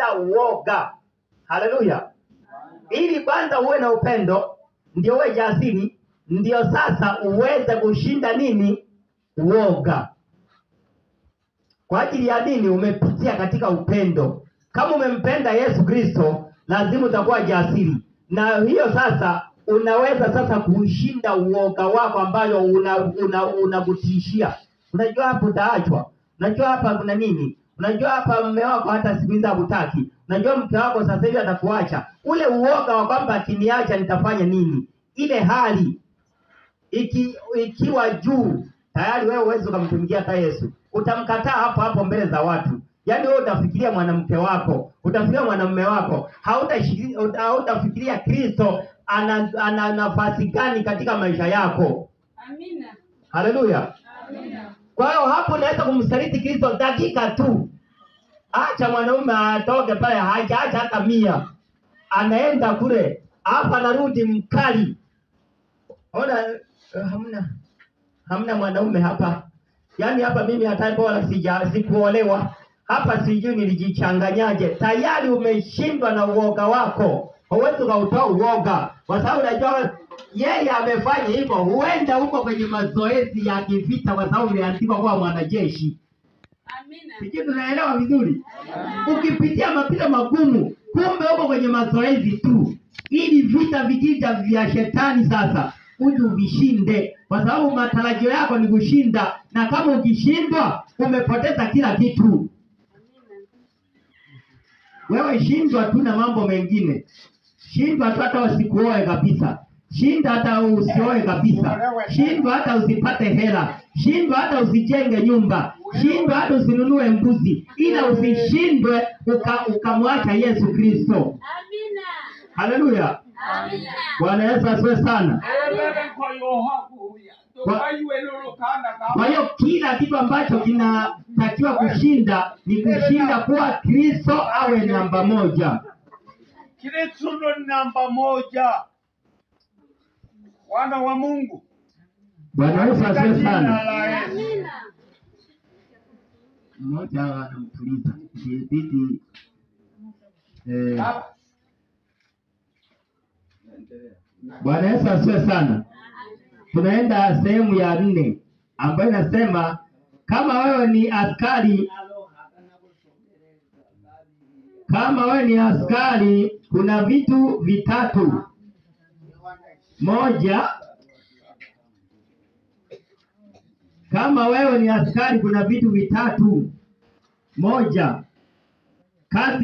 kushinda uoga. Haleluya. Ili kwanza uwe na upendo, ndio uwe jasiri, ndio sasa uweze kushinda nini? Uoga. Kwa ajili ya nini? Umepitia katika upendo. Kama umempenda Yesu Kristo, lazima utakuwa jasiri. Na hiyo sasa unaweza sasa kushinda uoga wako ambayo unakutishia. Unajua hapo utaachwa. Unajua hapa kuna nini? Unajua hapa mume wako hata siku hizi hakutaki. Unajua mke wako sasa hivi atakuacha. Ule uoga wa kwamba akiniacha nitafanya nini? Ile hali ikiwa juu, tayari wewe huwezi kumtumikia kwa Yesu. Utamkataa hapo hapo mbele za watu. Yaani wewe utafikiria mwanamke wako, utafikiria mwanamume wako, hautafikiria Kristo ana nafasi gani katika maisha yako. Amina. Haleluya. Amina. Kwa hiyo hapo unaweza kumsaliti Kristo dakika tu. Acha mwanaume atoke pale, acha hata 100. Anaenda kule, hapa anarudi mkali. Ona hamna mwanaume hapa. Yaani hapa mimi hata bora sikuolewa. Hapa sijui nilijichanganyaje. Tayari umeshindwa na uoga wako. Huwezi kuutoa uoga. Kwa sababu unajua yeye amefanya hivyo. Huenda huko kwenye mazoezi ya kivita kwa sababu imeandikwa kwa mwanajeshi. Amina. Sijui tunaelewa vizuri. Ukipitia mapito magumu, kumbe huko kwenye mazoezi tu. Ili vita vikija vya shetani sasa uje uvishinde, kwa sababu matarajio yako ni kushinda, na kama ukishindwa umepoteza kila kitu. Wewe shindwa tu na mambo mengine. Shindwa tu hata usikuoe kabisa. Shinda hata usioe kabisa. Shindwa hata usipate hela. Shindwa hata usijenge nyumba. Shindwa hata usinunue mbuzi. Ila usishindwe ukamwacha Yesu Kristo. Amina. Haleluya. Amina. Bwana Yesu asifiwe sana. Kwa hiyo kila kitu ambacho kinatakiwa kushinda ni kushinda kuwa Kristo awe namba moja. Kristo ndo namba moja. Wana wa Mungu. Bwana Yesu asifiwe sana. Amina. Mmoja anamtuliza. Ibidi Bwana Yesu asifiwe sana. Tunaenda sehemu ya 4 ambayo inasema kama wewe ni askari, kuna vitu vitatu. Moja, kama wewe ni askari kuna vitu vitatu. Moja, kazi